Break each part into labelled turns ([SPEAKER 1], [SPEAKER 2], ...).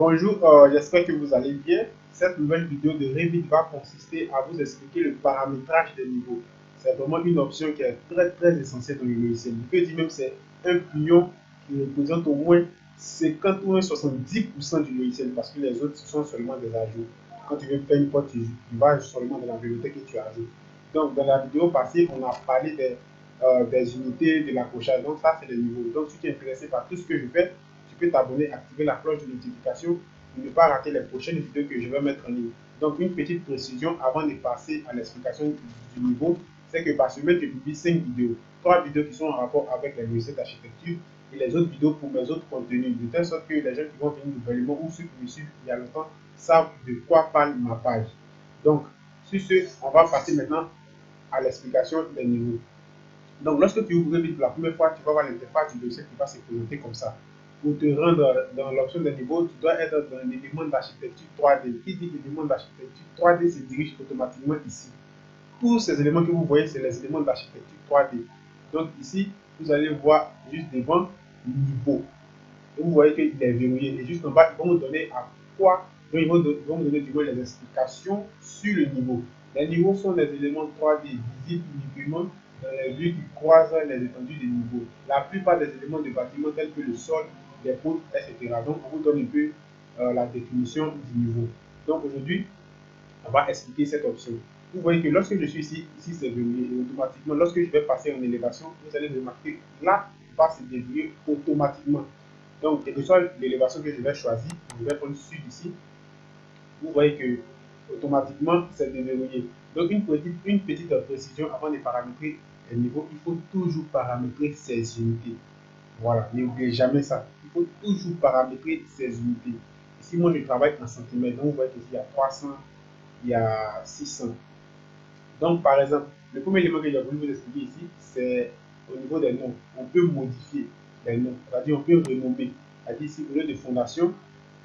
[SPEAKER 1] Bonjour, j'espère que vous allez bien. Cette nouvelle vidéo de Revit va consister à vous expliquer le paramétrage des niveaux. C'est vraiment une option qui est très essentielle dans le logiciel. Je peux dire même que c'est un pion qui représente au moins 50 ou 70% du logiciel parce que les autres sont seulement des ajouts. Quand tu veux faire une porte, tu vas seulement dans la bibliothèque et tu ajoutes. Donc, dans la vidéo passée, on a parlé des unités, de l'accrochage. Donc, ça, c'est les niveaux. Donc, si tu es intéressé par tout ce que je fais, tu peux t'abonner, activer la cloche de notification pour ne pas rater les prochaines vidéos que je vais mettre en ligne. Donc, une petite précision avant de passer à l'explication du niveau, c'est que par semaine, je publie 5 vidéos. 3 vidéos qui sont en rapport avec les logiciels d'architecture et les autres vidéos pour mes autres contenus, de telle sorte que les gens qui vont venir nouvellement ou ceux qui me suivent il y a longtemps savent de quoi parle ma page. Donc, sur ce, on va passer maintenant à l'explication des niveaux. Donc, lorsque tu ouvres Revit pour la première fois, tu vas voir l'interface du logiciel qui va se présenter comme ça. Pour te rendre dans l'option des niveaux, tu dois être dans l'élément d'architecture 3D. Qui dit élément d'architecture 3D se dirige automatiquement ici. Tous ces éléments que vous voyez, c'est les éléments d'architecture 3D. Donc ici, vous allez voir juste devant niveau. Et vous voyez qu'il est verrouillé. Et juste en bas, ils vont vous donner à quoi, donc ils vont vous donner du moins les explications sur le niveau. Les niveaux sont des éléments 3D visibles uniquement dans les lieux qui croisent les étendues des niveaux. La plupart des éléments de bâtiment tels que le sol, les poutres, etc. Donc on vous donne un peu la définition du niveau. Donc aujourd'hui, on va expliquer cette option. Vous voyez que lorsque je suis ici c'est verrouillé et automatiquement, lorsque je vais passer en élévation, vous allez remarquer là, va se déverrouiller automatiquement. Donc, quelle que soit l'élévation que je vais choisir, je vais prendre sud ici. Vous voyez que automatiquement, c'est déverrouillé. Donc, une petite précision avant de paramétrer les niveaux, il faut toujours paramétrer ces unités. Voilà, n'oubliez jamais ça. Il faut toujours paramétrer ces unités. Ici, moi, je travaille en centimètres. Donc, vous voyez qu'ici, il y a 300, il y a 600. Donc, par exemple, le premier élément que j'ai voulu vous expliquer ici, c'est au niveau des noms. On peut modifier les noms, c'est-à-dire on peut renommer. C'est-à-dire ici, au lieu de fondation,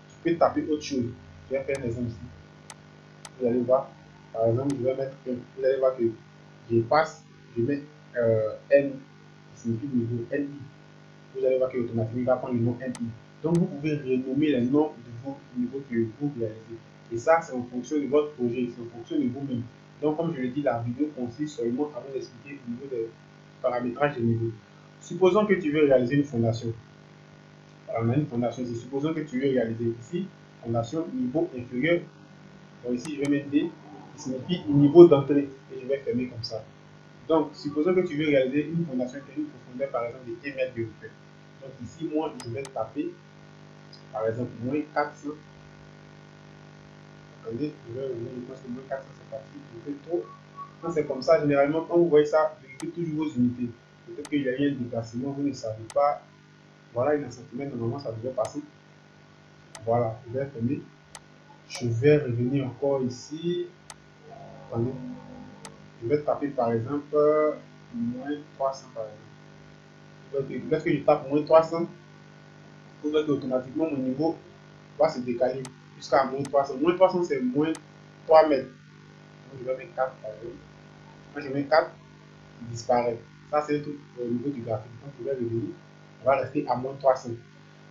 [SPEAKER 1] tu peux taper autre chose. Je vais faire un exemple ici. Vous allez voir, par exemple, je vais mettre, vous allez voir que je passe, je mets N, qui signifie niveau NI. Vous allez voir qu'automatiquement, il va prendre le nom NI. Donc, vous pouvez renommer les noms de vos niveaux que vous réalisez. Et ça, c'est en fonction de votre projet, c'est en fonction de vous-même. Donc, comme je l'ai dit, la vidéo consiste seulement à vous expliquer au niveau des paramétrages des niveaux. Supposons que tu veux réaliser une fondation. Alors, on a une fondation ici. Supposons que tu veux réaliser ici, fondation niveau inférieur. Donc, ici, je vais mettre D, qui signifie niveau d'entrée. Et je vais fermer comme ça. Donc, supposons que tu veux réaliser une fondation qui a une profondeur, par exemple, de 1 mètre de hauteur. Donc, ici, moi, je vais taper, par exemple, moins 400. Attendez, je vais revenir, je pense que moins 400, c'est parti, je fais trop. Quand c'est comme ça, généralement, quand vous voyez ça, vérifiez toujours vos unités. Peut-être qu'il y a eu un déplacement, vous ne savez pas. Voilà, une centimètre, normalement, ça devrait passer. Voilà, je vais fermer. Je vais revenir encore ici. Attendez, je vais taper, par exemple, moins 300, par exemple. Donc, lorsque je tape moins 300, vous voyez qu'automatiquement, mon niveau va se décaler jusqu'à moins 300. Moins 300, c'est moins 3 mètres. Donc, je vais mettre 4, par exemple. Quand je mets 4, il disparaît. Ça, c'est tout au niveau du graphique. Donc, je vais revenir. On va rester à moins 300.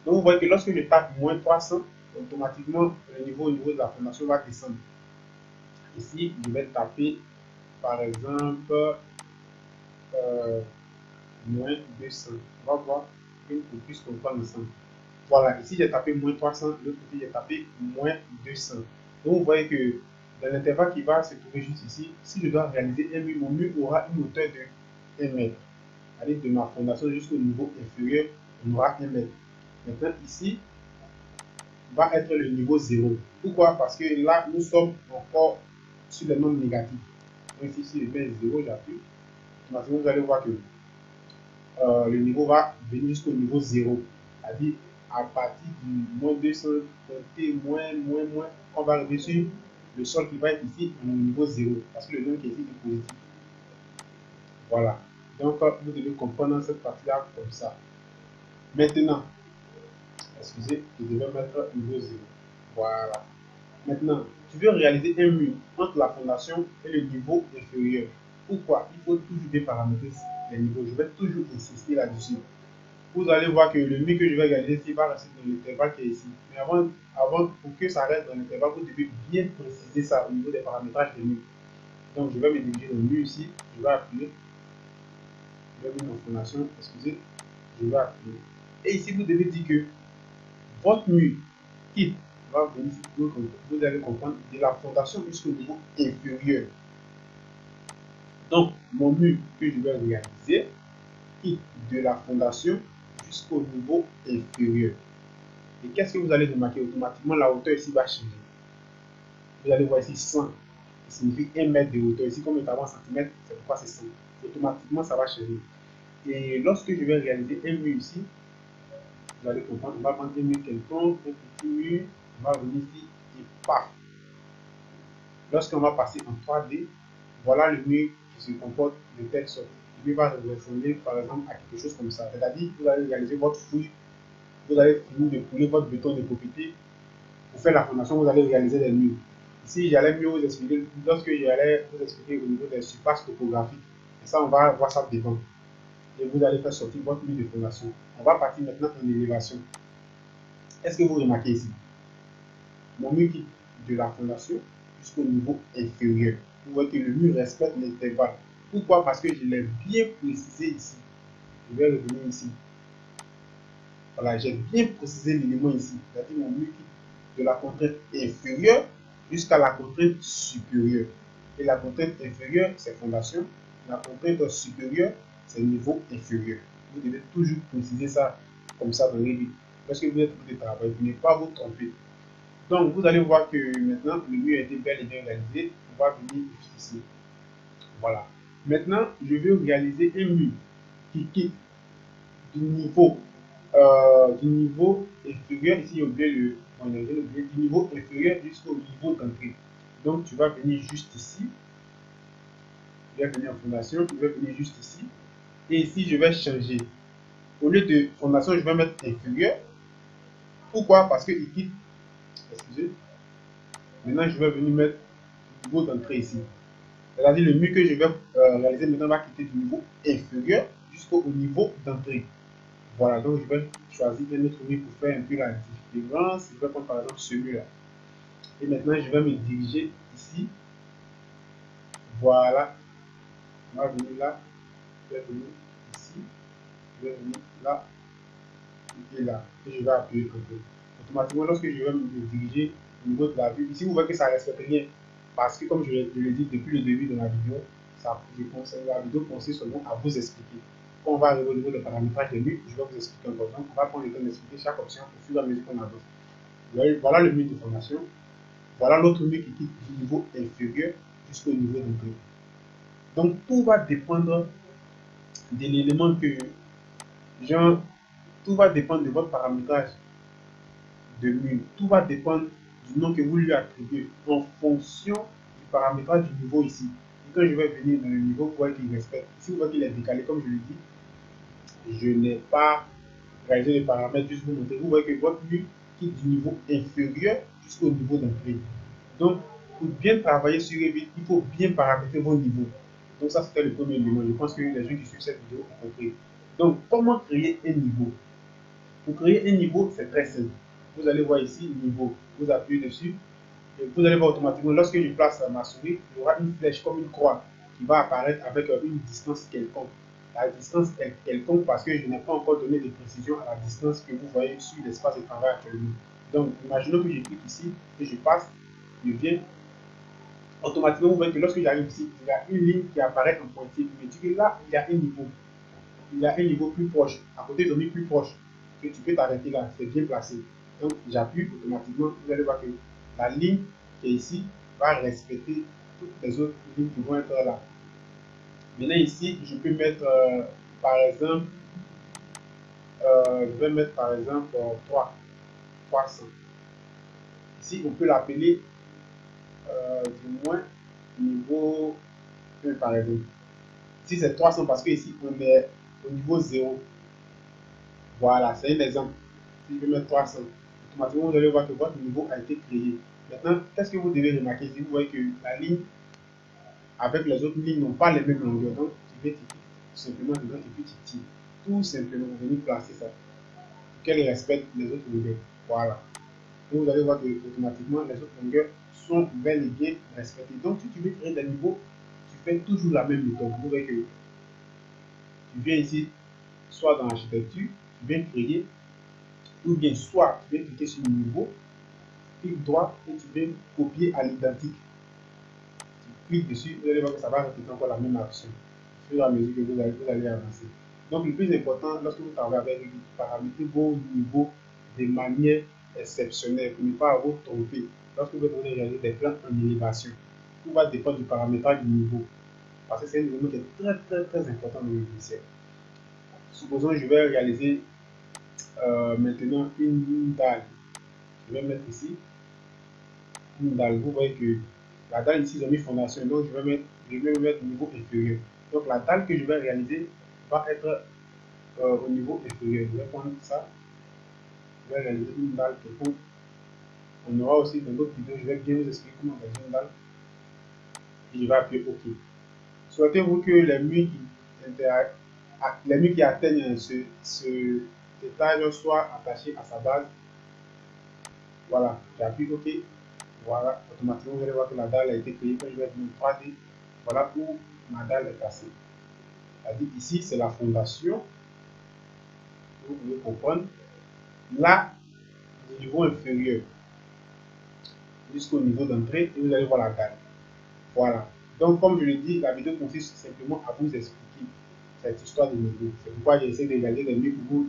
[SPEAKER 1] Donc, vous voyez que lorsque je tape moins 300, automatiquement, le niveau au niveau de la fondation va descendre. Ici, je vais taper, par exemple, moins 200. On va voir qu'on puisse comprendre ensemble. Voilà, ici j'ai tapé moins 300, de l'autre côté j'ai tapé moins 200. Donc vous voyez que dans l'intervalle qui va se trouver juste ici, si je dois réaliser un mur, mon mur aura une hauteur de 1 mètre. Allez, de ma fondation jusqu'au niveau inférieur, on aura 1 mètre. Maintenant ici va être le niveau 0. Pourquoi? Parce que là, nous sommes encore sur le nombre négatif. Donc ici, si je mets 0, j'appuie. Maintenant, vous allez voir que le niveau va venir jusqu'au niveau 0. C'est-à-dire, à partir du moins 200, compter moins, on va arriver sur le sol qui va être ici au niveau 0. Parce que le nom qui est ici est positif. Voilà. Donc, vous devez comprendre cette partie-là comme ça. Maintenant, excusez, je devais mettre niveau 0. Voilà. Maintenant, tu veux réaliser un mur entre la fondation et le niveau inférieur. Pourquoi? Il faut toujours bien paramétrer les niveaux. Je vais toujours insister là-dessus. vous allez voir que le mur que je vais réaliser ici va rester dans l'intervalle qui est ici. Mais avant, pour que ça reste dans l'intervalle, vous devez bien préciser ça au niveau des paramétrages des murs. Donc je vais me diriger dans le mur ici, je vais appuyer, je vais venir en fondation, excusez, je vais appuyer. Et ici, vous devez dire que votre mur qui va venir ici, vous allez comprendre, de la fondation jusqu'au niveau inférieur. Donc, mon mur que je vais réaliser, qui de la fondation jusqu'au niveau inférieur. Et qu'est-ce que vous allez remarquer? Automatiquement, la hauteur ici va changer. Vous allez voir ici 100, qui signifie 1 mètre de hauteur. Ici, comme nous avons en centimètres, c'est pourquoi c'est 100. Automatiquement, ça va changer. Et lorsque je vais réaliser un mur ici, vous allez comprendre, on va prendre un mur quelconque, un petit mur, on va venir ici et paf. Lorsqu'on va passer en 3D, voilà le mur qui se comporte de telle sorte. Le mur va ressembler par exemple à quelque chose comme ça. C'est-à-dire que vous allez réaliser votre fouille, vous allez finir de couler votre béton de propriété. Pour faire la fondation, vous allez réaliser des murs. Ici, j'allais mieux vous expliquer, lorsque j'allais vous expliquer au niveau des surfaces topographiques. Et ça, on va voir ça devant. Et vous allez faire sortir votre mur de fondation. On va partir maintenant en élévation. Est-ce que vous remarquez ici? Mon mur quitte de la fondation jusqu'au niveau inférieur. Vous voyez que le mur respecte l'intervalle. Pourquoi? Parce que je l'ai bien précisé ici. Je vais revenir ici. Voilà, j'ai bien précisé l'élément ici. C'est-à-dire mon mur quitte de la contrainte inférieure jusqu'à la contrainte supérieure. Et la contrainte inférieure, c'est fondation. La contrainte supérieure, c'est niveau inférieur. Vous devez toujours préciser ça comme ça dans Revit. Parce que vous êtes en train de travailler, vous ne pas vous tromper. Donc, vous allez voir que maintenant, le mur a été bel et bien réalisé. On va venir ici. Voilà. Maintenant, je vais réaliser un mur qui quitte du niveau inférieur. Ici, j'ai oublié du niveau inférieur jusqu'au niveau d'entrée. Donc, tu vas venir juste ici. Je vais venir en fondation. Je vais venir juste ici. Et ici, je vais changer. Au lieu de fondation, je vais mettre inférieur. Pourquoi? Parce qu'il quitte. Excusez. Maintenant, je vais venir mettre le niveau d'entrée ici. C'est-à-dire le mur que je vais réaliser maintenant va quitter du niveau inférieur jusqu'au niveau d'entrée. Voilà, donc je vais choisir un autre mur pour faire un peu la différence. Je vais prendre par exemple celui-là. Et maintenant, je vais me diriger ici. Voilà. On va venir là. Je vais venir ici. Je vais venir là. Et là. Et je vais appuyer un peu. Automatiquement, lorsque je vais me diriger au niveau de la vue, ici, vous voyez que ça ne respecte rien. Parce que, comme je l'ai dit depuis le début de la vidéo, la vidéo consiste seulement à vous expliquer. Quand on va arriver au niveau des paramétrages des murs, je vais vous expliquer encore. Donc, on va prendre le temps d'expliquer chaque option au fur et à mesure qu'on avance. Voilà le mur de formation. Voilà l'autre mur qui quitte du niveau inférieur jusqu'au niveau d'entrée. Donc, tout va dépendre de l'élément que, genre, tout va dépendre de votre paramétrage de mur. Tout va dépendre du nom que vous lui attribuez en fonction du paramétrage du niveau ici. Et quand je vais venir dans le niveau, vous voyez qu'il respecte. Ici, vous voyez qu'il est décalé, comme je l'ai dit. Je n'ai pas réalisé les paramètres juste pour vous montrer. Vous voyez que votre mur quitte du niveau inférieur jusqu'au niveau d'entrée. Donc, pour bien travailler sur Revit, il faut bien paramétrer vos niveaux. Donc, ça, c'était le premier élément. Je pense que les gens qui suivent cette vidéo ont compris. Donc, comment créer un niveau? Pour créer un niveau, c'est très simple. Vous allez voir ici, niveau. Vous appuyez dessus. Et vous allez voir automatiquement, lorsque je place ma souris, il y aura une flèche comme une croix qui va apparaître avec une distance quelconque. La distance est quelconque parce que je n'ai pas encore donné de précision à la distance que vous voyez sur l'espace de travail actuellement. Donc, imaginons que je clique ici, que je passe, je viens. Automatiquement, vous voyez que lorsque j'arrive ici, il y a une ligne qui apparaît en pointillé qui me dit que là, il y a un niveau. Il y a un niveau plus proche, à côté de lui plus proche, que tu peux t'arrêter là, c'est bien placé. Donc, j'appuie automatiquement, vous allez voir que la ligne qui est ici va respecter toutes les autres lignes qui vont être là. Maintenant, ici, je peux mettre, par exemple, je vais mettre par exemple 300. Ici, on peut l'appeler du moins niveau 1 par exemple. Ici, c'est 300 parce que ici, on est au niveau 0. Voilà, c'est un exemple. Si je vais mettre 300, automatiquement, vous allez voir que votre niveau a été créé. Maintenant, qu'est-ce que vous devez remarquer? Si vous voyez que la ligne avec les autres lignes n'ont pas les mêmes longueurs, donc tu vais tout simplement dedans et puis tu tires. tout simplement venir placer ça pour qu'elle respecte les autres longueurs. Voilà. Et vous allez voir que automatiquement les autres longueurs sont bel et bien respectées. Donc si tu veux créer des niveaux, tu fais toujours la même méthode. Vous voyez que tu viens ici, soit dans l'architecture, tu viens créer, ou bien soit tu viens cliquer sur le niveau, clic droit et tu viens copier à l'identique. Tu cliques dessus, vous allez voir que ça va répéter encore la même action au fur et à mesure que vous allez avancer. Donc le plus important, lorsque vous travaillez avec Revit, paramétrez vos niveaux de manière exceptionnelle pour ne pas vous tromper. Lorsque vous allez réaliser des plans en élévation, tout va dépendre du paramétrage du niveau. Parce que c'est un élément qui est très important dans le logiciel. Supposons que je vais réaliser maintenant une dalle. Je vais mettre ici une dalle. Vous voyez que la dalle ici, ils ont mis fondation. Donc, je vais mettre au niveau inférieur. Donc, la dalle que je vais réaliser va être au niveau inférieur. Je vais prendre ça. Je vais réaliser une dalle quelconque. On aura aussi dans d'autres vidéos, je vais bien vous expliquer comment réaliser une dalle. Et je vais appuyer OK. Souhaitez-vous que les murs qui atteignent ce étage soient attachés à sa base? Voilà, j'appuie OK. Voilà, automatiquement, vous allez voir que la dalle a été créée. Quand je vais venir 3D, voilà où ma dalle est placée. C'est-à-dire ici, c'est la fondation. Vous pouvez comprendre. Là, du niveau inférieur jusqu'au niveau d'entrée, et vous allez voir la dalle. Voilà. Donc, comme je le dis, la vidéo consiste simplement à vous expliquer cette histoire de niveau. C'est pourquoi j'essaie de réaliser des mieux pour vous,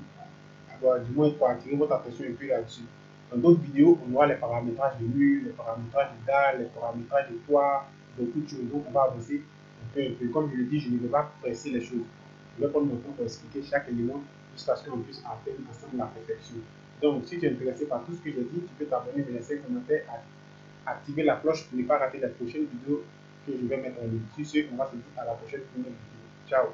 [SPEAKER 1] du moins pour attirer votre attention un peu là-dessus. Dans d'autres vidéos, on voit les paramétrages de murs, les paramétrages de dalles, les paramétrages de toit, beaucoup de choses. Donc, on va avancer un peu. Comme je le dis, je ne vais pas presser les choses. Je vais prendre mon temps pour expliquer chaque élément jusqu'à ce qu'on puisse atteindre ensemble la perfection. Donc, si tu es intéressé par tout ce que je dis, tu peux t'abonner, me laisser un commentaire, activer la cloche pour ne pas rater les prochaines vidéos que je vais mettre en ligne. Sur ce, on va se dire à la prochaine vidéo. Ciao.